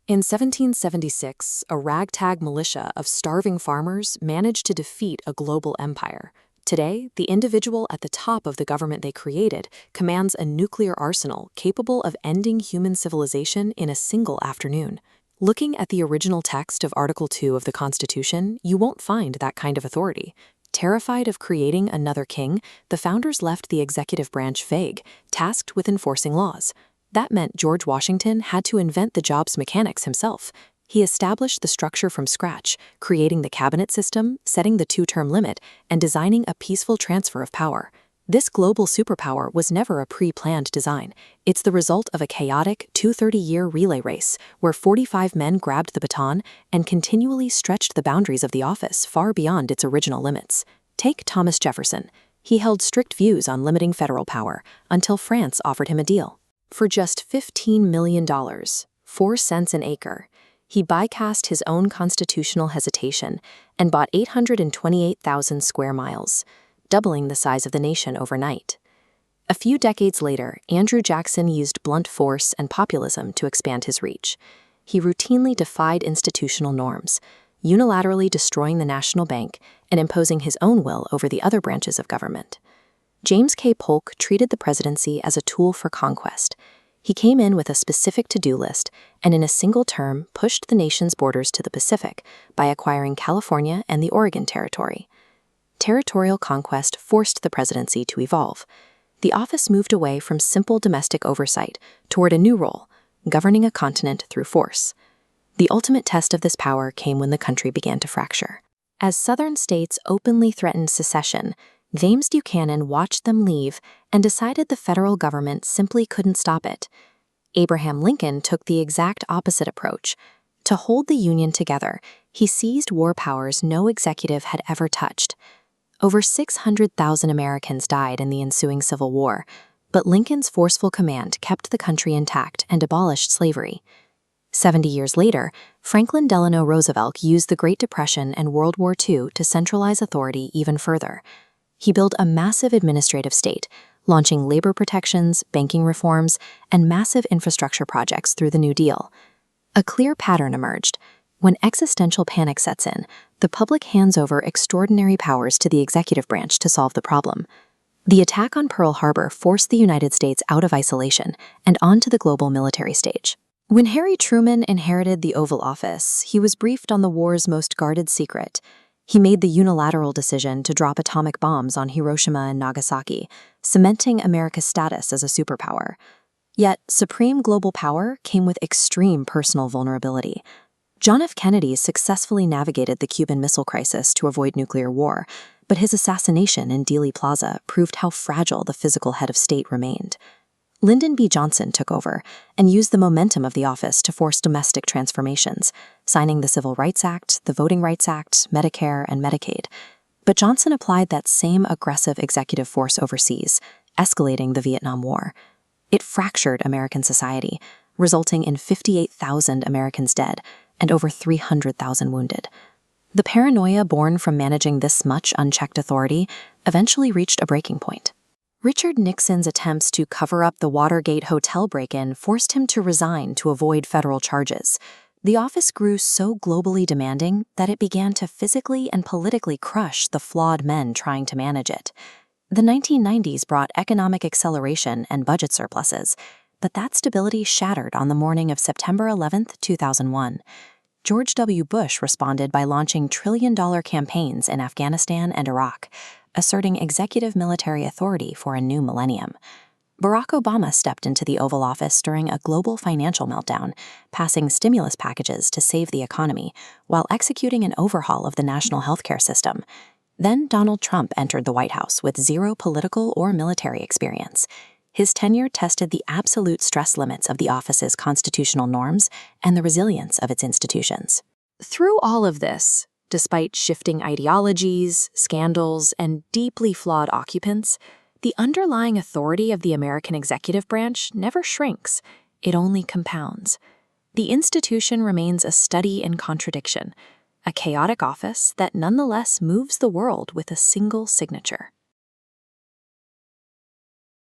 In 1776, a ragtag militia of starving farmers managed to defeat a global empire. Today, the individual at the top of the government they created commands a nuclear arsenal capable of ending human civilization in a single afternoon. Looking at the original text of Article 2 of the Constitution, you won't find that kind of authority. Terrified of creating another king, the founders left the executive branch vague, tasked with enforcing laws. That meant George Washington had to invent the job's mechanics himself. He established the structure from scratch, creating the cabinet system, setting the two-term limit, and designing a peaceful transfer of power. This global superpower was never a pre-planned design. It's the result of a chaotic 230-year relay race where 45 men grabbed the baton and continually stretched the boundaries of the office far beyond its original limits. Take Thomas Jefferson. He held strict views on limiting federal power until France offered him a deal. For just $15 million, 4 cents an acre, he bypassed his own constitutional hesitation and bought 828,000 square miles, doubling the size of the nation overnight. A few decades later, Andrew Jackson used blunt force and populism to expand his reach. He routinely defied institutional norms, unilaterally destroying the national bank and imposing his own will over the other branches of government. James K. Polk treated the presidency as a tool for conquest. He came in with a specific to-do list and in a single term pushed the nation's borders to the Pacific by acquiring California and the Oregon Territory. Territorial conquest forced the presidency to evolve. The office moved away from simple domestic oversight toward a new role, governing a continent through force. The ultimate test of this power came when the country began to fracture. As southern states openly threatened secession, James Buchanan watched them leave and decided the federal government simply couldn't stop it. Abraham Lincoln took the exact opposite approach. To hold the Union together, he seized war powers no executive had ever touched. Over 600,000 Americans died in the ensuing Civil War, but Lincoln's forceful command kept the country intact and abolished slavery. 70 years later, Franklin Delano Roosevelt used the Great Depression and World War II to centralize authority even further. He built a massive administrative state, launching labor protections, banking reforms, and massive infrastructure projects through the New Deal. A clear pattern emerged. When existential panic sets in, the public hands over extraordinary powers to the executive branch to solve the problem. The attack on Pearl Harbor forced the United States out of isolation and onto the global military stage. When Harry Truman inherited the Oval Office, he was briefed on the war's most guarded secret. He made the unilateral decision to drop atomic bombs on Hiroshima and Nagasaki, cementing America's status as a superpower. Yet, supreme global power came with extreme personal vulnerability. John F. Kennedy successfully navigated the Cuban Missile Crisis to avoid nuclear war, but his assassination in Dealey Plaza proved how fragile the physical head of state remained. Lyndon B. Johnson took over and used the momentum of the office to force domestic transformations, signing the Civil Rights Act, the Voting Rights Act, Medicare, and Medicaid. But Johnson applied that same aggressive executive force overseas, escalating the Vietnam War. It fractured American society, resulting in 58,000 Americans dead and over 300,000 wounded. The paranoia born from managing this much unchecked authority eventually reached a breaking point. Richard Nixon's attempts to cover up the Watergate hotel break-in forced him to resign to avoid federal charges. The office grew so globally demanding that it began to physically and politically crush the flawed men trying to manage it. The 1990s brought economic acceleration and budget surpluses, but that stability shattered on the morning of September 11, 2001. George W. Bush responded by launching trillion-dollar campaigns in Afghanistan and Iraq, asserting executive military authority for a new millennium. Barack Obama stepped into the Oval Office during a global financial meltdown, passing stimulus packages to save the economy while executing an overhaul of the national healthcare system. Then Donald Trump entered the White House with zero political or military experience. His tenure tested the absolute stress limits of the office's constitutional norms and the resilience of its institutions. Through all of this, despite shifting ideologies, scandals, and deeply flawed occupants, the underlying authority of the American executive branch never shrinks, it only compounds. The institution remains a study in contradiction, a chaotic office that nonetheless moves the world with a single signature.